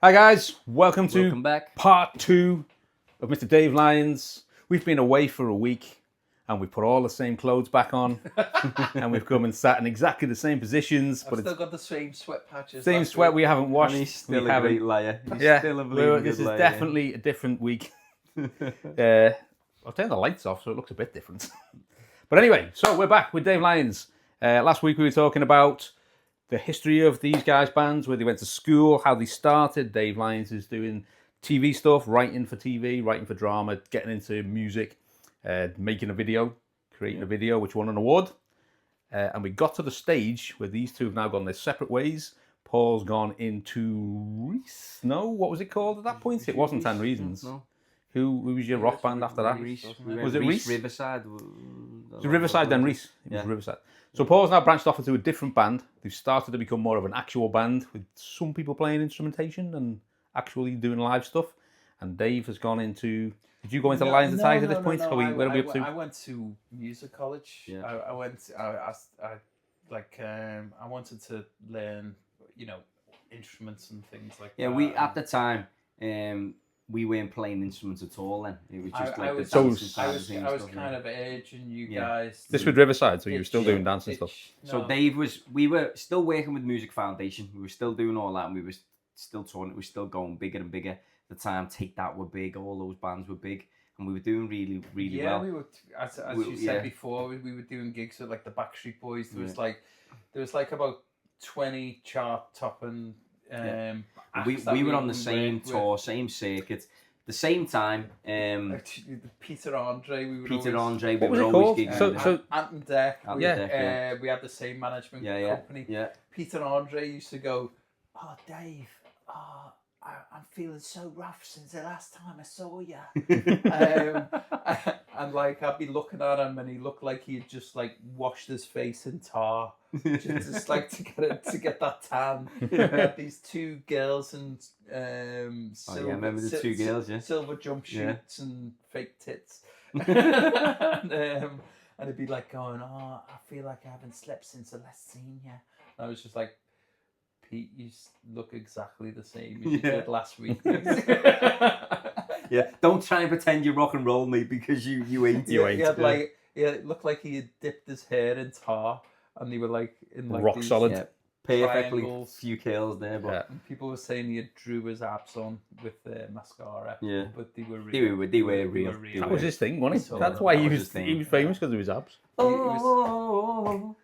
Hi guys, welcome back. part 2 of Mr. Dave Lyons. We've been away for a week and we've put all the same clothes back on and we've come and sat in exactly the same positions. I've still got the same sweat patches. Same sweat we haven't washed. And he's still we a haven't, great liar. He's yeah, still a bleeding this good is liar. definitely a different week. I'll turn the lights off so it looks a bit different. But anyway, so we're back with Dave Lyons. Last week we were talking about the history of these guys' bands, where they went to school, how they started. Dave Lyons is doing TV stuff, writing for TV, writing for drama, getting into music, making a video, creating a video, which won an award. And we got to the stage where these two have now gone their separate ways. Paul's gone into Reese. No, what was it called at that point? It wasn't 10 Reasons. No. Who was your rock band after that? Reese. Was it Reese? Riverside. Was it Riverside then Reese? It was Riverside. So Paul's now branched off into a different band. They've started to become more of an actual band with some people playing instrumentation and actually doing live stuff. And Dave has gone into... Did you go into Lions and Tigers at this point? No. Where are we up to? I went to music college. Yeah. I wanted to learn, instruments and things like that. Yeah, we at the time, we weren't playing instruments at all. Then it was just I was kind of urging you guys. This was Riverside, so you were still doing dance and stuff. So Dave we were still working with Music Foundation. We were still doing all that, and we were still touring. We were still going bigger and bigger. At the time, Take That were big. All those bands were big, and we were doing really, really well. Yeah, we were. As you said before, we were doing gigs with like the Backstreet Boys. There was like about 20 chart topping. We were on the same tour, same circuit, the same time. Peter Andre, we What was it always called? gigging. Ant and Deck. Yeah. We had the same management Yeah. company. Yeah. Peter Andre used to go, "Oh, Dave, I'm feeling so rough since the last time I saw you." And like I'd be looking at him, and he looked like he had just like washed his face in tar, just like to get that tan. We had these two girls and I remember the two girls, yeah, silver jumpsuits and fake tits, and it'd be like going, "Oh, I feel like I haven't slept since I last seen you." And I was just like, Pete, you look exactly the same as you did last week. Yeah, don't try and pretend you're rock and roll, mate, because you ain't. It looked like he had dipped his hair in tar, and they were like in like rock these, solid. Yeah, perfectly triangles. few curls there, but And people were saying he had drew his abs on with mascara. Yeah. But they were real. They were real. That was his thing, wasn't it? So That's why that he was was his thing. he was famous because of his abs. Oh,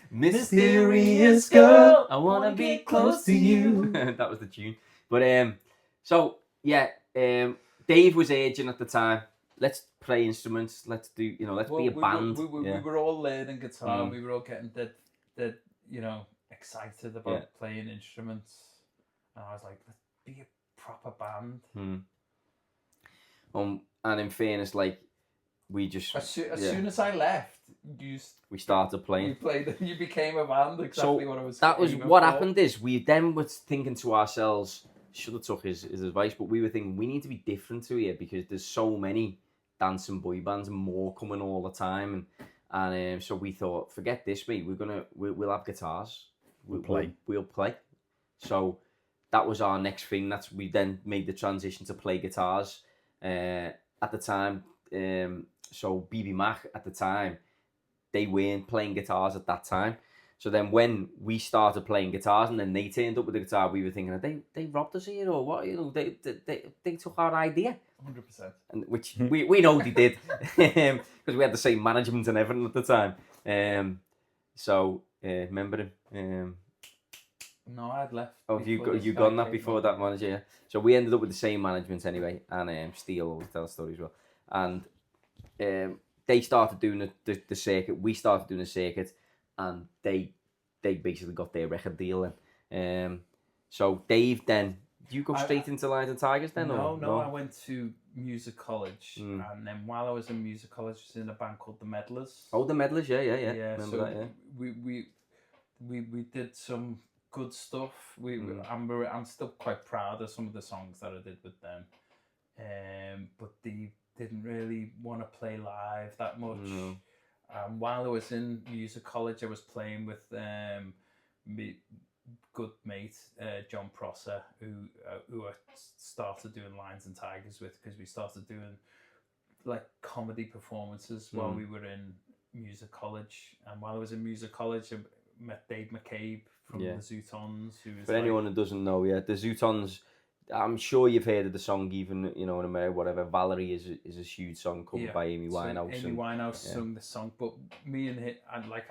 mysterious girl, I wanna be close to you. That was the tune. But Dave was aging at the time. Let's play instruments. Let's do, let's be a band. We were all learning guitar. We were all getting dead, excited about playing instruments. And I was like, let's be a proper band. And in fairness, like we just As soon as I left, we started playing. You became a band. Exactly what I was. That was aiming what for. happened. Is we then were thinking to ourselves, should have took his advice, but we were thinking we need to be different to here because there's so many dancing boy bands and more coming all the time, and so we thought, forget this, mate. We'll have guitars. We'll play. So that was our next thing. We then made the transition to play guitars. At the time, so BB Mac at the time, they weren't playing guitars at that time. So then when we started playing guitars and then they turned up with the guitar, we were thinking, they robbed us here or what? They took our idea. 100%. And which we know they did because we had the same management and everything at the time. Remember him? No, I'd left. Oh, you gone that before that manager? Yeah. So we ended up with the same management anyway, and Steele always tells stories as well. And they started doing the circuit. We started doing the circuit, and they basically got their record deal. And so Dave, then you go straight into Lions and Tigers then? No, I went to music college, and then while I was in music college, I was in a band called the Meddlers. Oh, the Meddlers, yeah. Yeah, remember so that, yeah. we did some good stuff. I'm still quite proud of some of the songs that I did with them, but they didn't really want to play live that much. No. While I was in music college, I was playing with good mate, John Prosser, who I started doing Lions and Tigers with, because we started doing like comedy performances while we were in music college. And while I was in music college, I met Dave McCabe from the Zootons, who was For anyone who doesn't know, the Zootons, I'm sure you've heard of the song, even, you know, in America, whatever. Valerie is a huge song covered by Amy Winehouse. So Amy Winehouse sung the song, but me and him, and like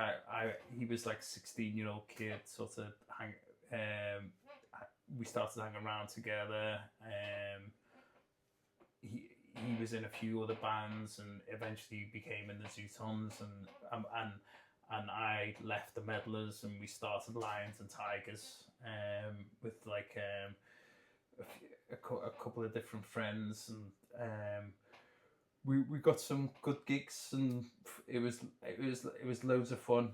he was like 16-year-old kid, sort of we started hanging around together. He was in a few other bands, and eventually became in the Zootons, and I left the Meddlers, and we started Lions and Tigers, with like a couple of different friends, and we got some good gigs, and it was loads of fun.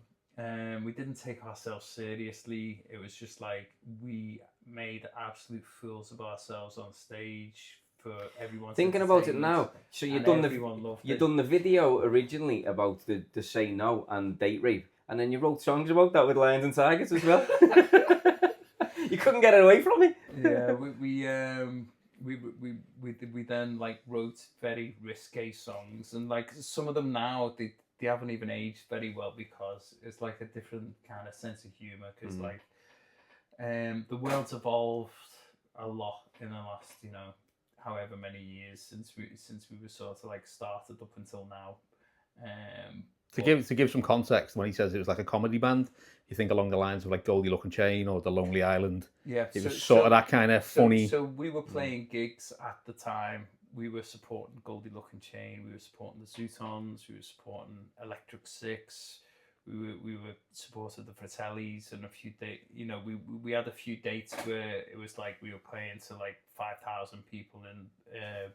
We didn't take ourselves seriously. It was just like we made absolute fools of ourselves on stage for everyone. Thinking about it now, so you've done the video originally about the Say No and date rape, and then you wrote songs about that with Lions and Tigers as well. You couldn't get it away from me. Yeah, we then like wrote very risque songs, and like some of them now they haven't even aged very well, because it's like a different kind of sense of humor, because like the world's evolved a lot in the last, you know, however many years since we were sort of like started up until now. To give some context, when he says it was like a comedy band, you think along the lines of like Goldie Look and Chain or The Lonely Island. Yeah, it was sort of that kind of funny. So we were playing gigs at the time. We were supporting Goldie Look and Chain. We were supporting the Zootons. We were supporting Electric Six. We were supported the Fratellis, and a few you know, we had a few dates where it was like we were playing to like 5,000 people in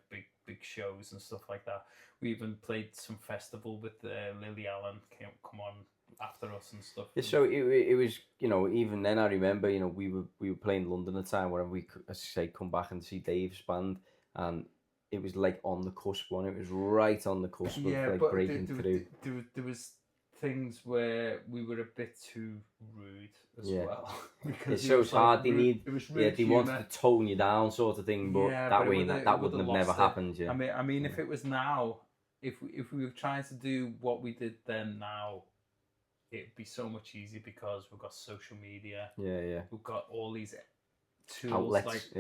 big shows and stuff like that. We even played some festival with Lily Allen come on after us and stuff. Yeah, so it was, you know, even then I remember, you know, we were playing London at the time, whenever we, as I say, come back and see Dave's band, and it was like on the cusp one. It was right on the cusp of like breaking through. There was things where we were a bit too rude as well. Because it was hard. They wanted to tone you down, sort of thing. But that wouldn't have never happened. Yeah. I mean, if it was now, if we were trying to do what we did then now, it'd be so much easier, because we've got social media. Yeah. We've got all these tools. Outlets,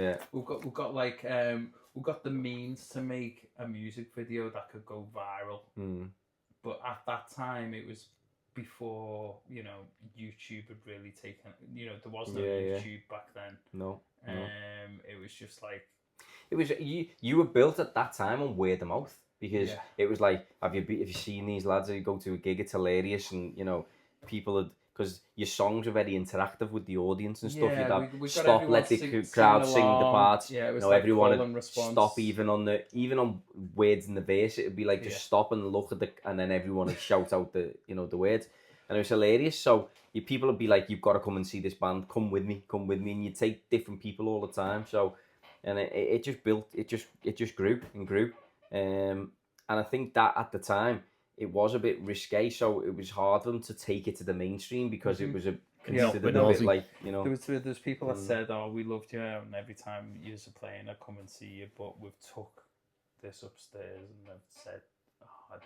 We've got the means to make a music video that could go viral. But at that time, it was before, you know, YouTube had really taken. You know, there was no YouTube back then. No. It was just like, it was you were built at that time on word of mouth, because it was like, have you seen these lads? You go to a gig, it's hilarious, and you know, people had, because your songs are very interactive with the audience and stuff. You'd stop, let the crowd sing the parts. Yeah, it was you know, like everyone would stop even on words in the verse. It'd be like just stop and look at and then everyone would shout out the words, and it was hilarious. So people would be like, "You've got to come and see this band. Come with me," and you take different people all the time. So, and it just built. It just grew and grew, and I think that at the time, it was a bit risque, so it was hard for them to take it to the mainstream, because it was considered a bit like, you know. There's people that said, "Oh, we loved you, and every time you were playing, I'd come and see you." But we've took this upstairs and they've said, "Oh,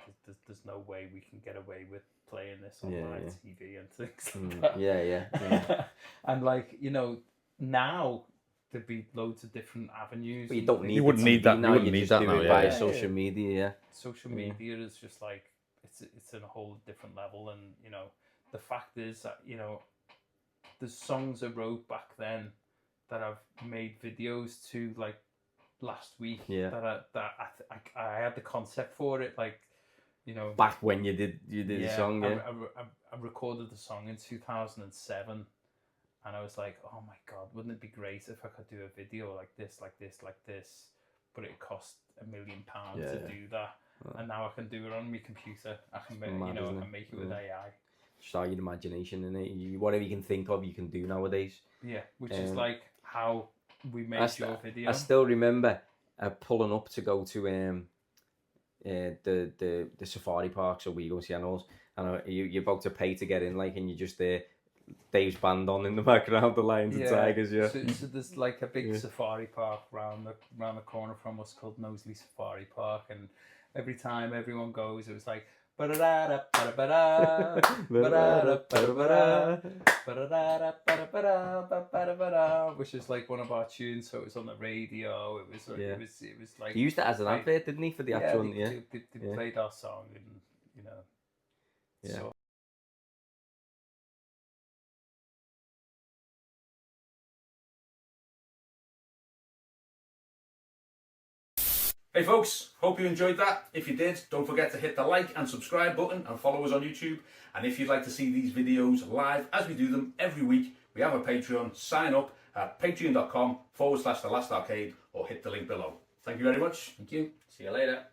there's no way we can get away with playing this on live TV and things like that." Yeah. And like, you know, now there'd be loads of different avenues. But you don't need. You wouldn't need that. Now you wouldn't need that now. Via social media. Yeah. Social media is just like, it's in a whole different level, and you know, the fact is that, you know, the songs I wrote back then that I've made videos to, like last week, that I had the concept for it, like, you know, back when you did the song. I recorded the song in 2007, and I was like, oh my god, wouldn't it be great if I could do a video like this, but it cost £1 million to do that. And now I can do it on my computer. I can make, I can make it with AI. Start your imagination in it. Whatever you can think of, you can do nowadays. Yeah, which is like how we made your video. I still remember pulling up to go to the safari park, so we go see animals, and you're about to pay to get in, like, and you're just there, Dave's band on in the background, the Lions and Tigers, yeah. So there's like a big Yeah. safari park round the corner from us called Knowsley Safari Park, and every time everyone goes, it was like ba-da-da-da, ba-da-ba-da, ba-da-da, ba-da-ba-da, ba-da-da-da, ba-da-ba-da, ba-da-ba-da, which is like one of our tunes. So it was on the radio. It was like, Yeah. it was like He used it as an Right. advert, didn't he, for the actual one? Yeah. They Yeah. played our song, and you know. Yeah. So Hey folks, hope you enjoyed that. If you did, don't forget to hit the like and subscribe button and follow us on YouTube. And if you'd like to see these videos live as we do them every week, we have a Patreon. Sign up at patreon.com/The Last Arcade or hit the link below. Thank you very much. thank you. See you later.